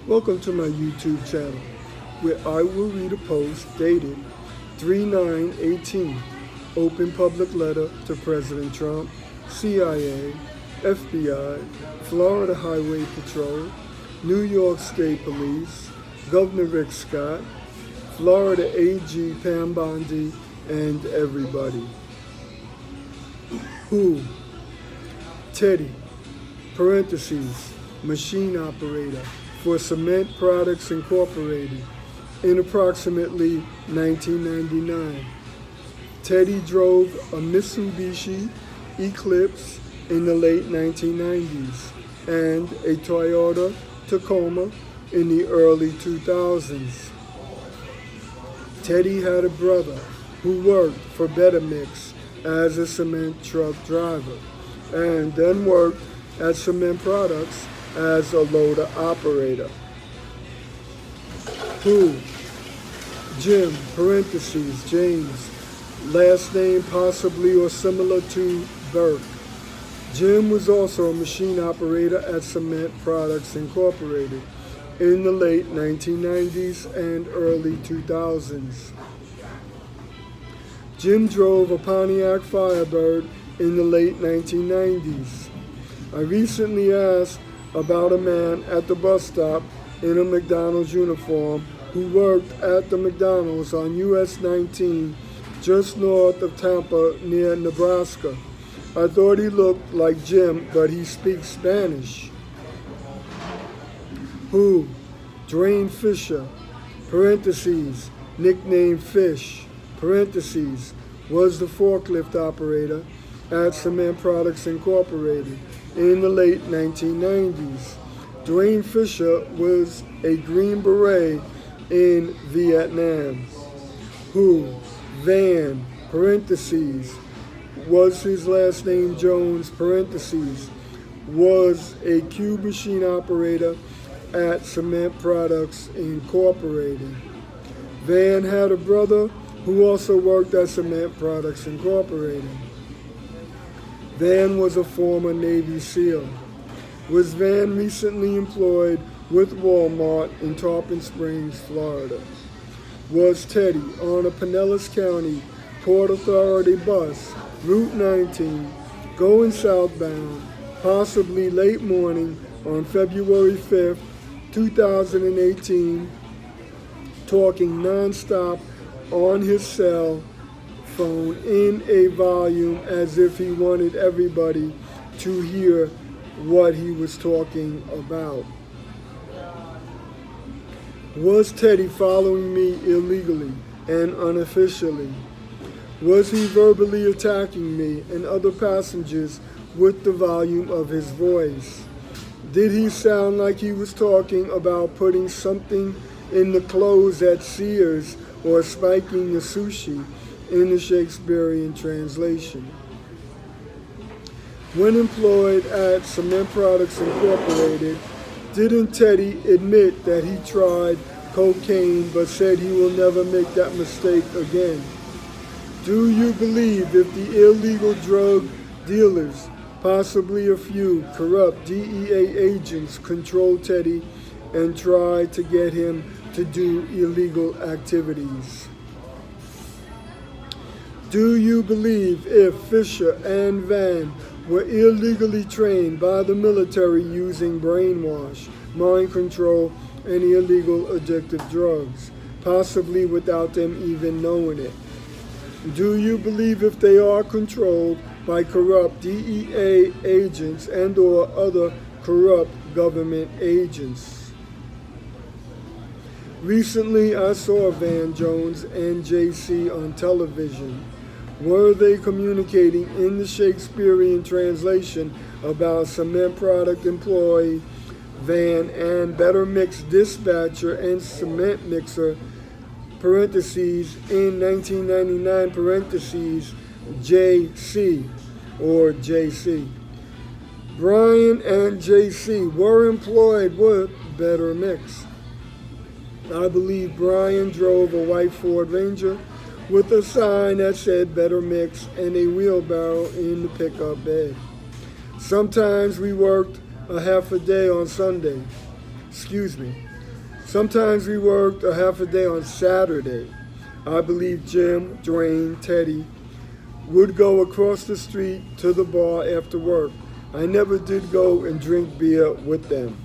Welcome to my YouTube channel, where I will read a post dated 3/9/18, open public letter to President Trump, CIA, FBI, Florida Highway Patrol, New York State Police, Governor Rick Scott, Florida AG Pam Bondi, and everybody. Who? Teddy, parentheses, machine operator for Cement Products Incorporated in approximately 1999. Teddy drove a Mitsubishi Eclipse in the late 1990s and a Toyota Tacoma in the early 2000s. Teddy had a brother who worked for Better Mix as a cement truck driver and then worked at Cement Products as a loader operator. Who? Jim, parentheses, James, last name possibly or similar to Burke. Jim was also a machine operator at Cement Products Incorporated in the late 1990s and early 2000s. Jim drove a Pontiac Firebird in the late 1990s. I recently asked about a man at the bus stop in a McDonald's uniform who worked at the McDonald's on US 19 just north of Tampa near Nebraska. I thought he looked like Jim, but he speaks Spanish. Who? Dwayne Fisher, parentheses, nicknamed Fish, parentheses, was the forklift operator at Cement Products Incorporated in the late 1990s. Dwayne Fisher was a Green Beret in Vietnam. Who? Van, parentheses, was his last name Jones, parentheses, was a cube machine operator at Cement Products Incorporated. Van had a brother who also worked at Cement Products Incorporated. Van was a former Navy SEAL. Was Van recently employed with Walmart in Tarpon Springs, Florida? Was Teddy on a Pinellas County Port Authority bus, Route 19, going southbound, possibly late morning on February 5th, 2018, talking nonstop on his cell phone in a volume as if he wanted everybody to hear what he was talking about? Was Teddy following me illegally and unofficially? Was he verbally attacking me and other passengers with the volume of his voice? Did he sound like he was talking about putting something in the clothes at Sears or spiking the sushi in the Shakespearean translation? When employed at Cement Products Incorporated, didn't Teddy admit that he tried cocaine but said he will never make that mistake again? Do you believe if the illegal drug dealers, possibly a few corrupt DEA agents, controlled Teddy and tried to get him to do illegal activities? Do you believe if Fisher and Van were illegally trained by the military using brainwash, mind control, and illegal addictive drugs, possibly without them even knowing it? Do you believe if they are controlled by corrupt DEA agents and or other corrupt government agents? Recently, I saw Van Jones and JC on television. Were they communicating in the Shakespearean translation about cement product employee Van and Better Mix dispatcher and cement mixer, parentheses, in 1999, parentheses, JC or JC? Brian and JC were employed with Better Mix. I believe Brian drove a white Ford Ranger with a sign that said Better Mix and a wheelbarrow in the pickup bed. Sometimes we worked a half a day on Sunday. Sometimes we worked a half a day on Saturday. I believe Jim, Dwayne, Teddy would go across the street to the bar after work. I never did go and drink beer with them.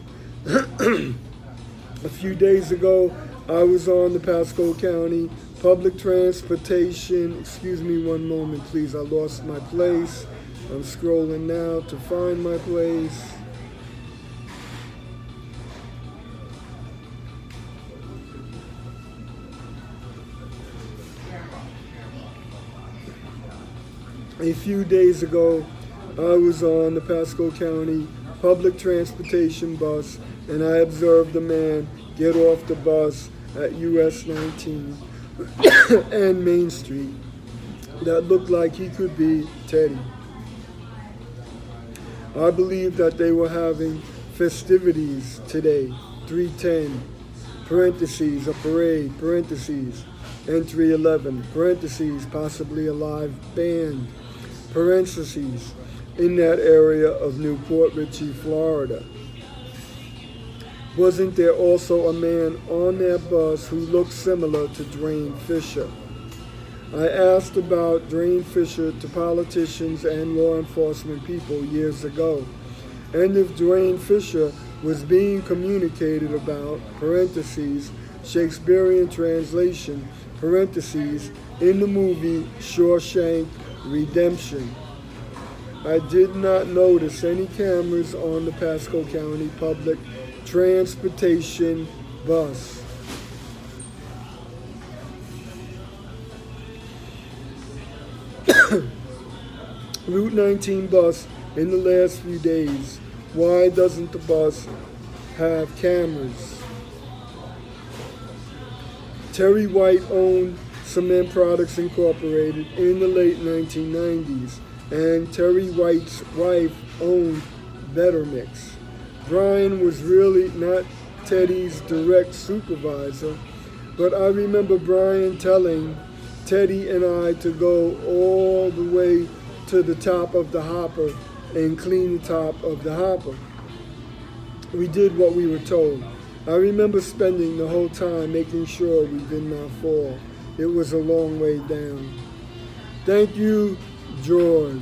A few days ago, I was on the Pasco County Public Transportation. Excuse me one moment, please. I lost my place. I'm scrolling now to find my place. A few days ago, I was on the Pasco County Public Transportation bus, and I observed a man get off the bus at US 19 and Main Street that looked like he could be Teddy. I believe that they were having festivities today. 310, parentheses, a parade, parentheses, entry 11, parentheses, possibly a live band, parentheses, in that area of Newport Richey, Florida. Wasn't there also a man on that bus who looked similar to Dwayne Fisher? I asked about Dwayne Fisher to politicians and law enforcement people years ago, and if Dwayne Fisher was being communicated about, parentheses, Shakespearean translation, parentheses, in the movie Shawshank Redemption. I did not notice any cameras on the Pasco County Public Transportation bus. Route 19 bus in the last few days. Why doesn't the bus have cameras? Terry White owned Cement Products Incorporated in the late 1990s, and Terry White's wife owned Better Mix. Brian was really not Teddy's direct supervisor, but I remember Brian telling Teddy and I to go all the way to the top of the hopper and clean the top of the hopper. We did what we were told. I remember spending the whole time making sure we did not fall. It was a long way down. Thank you, George.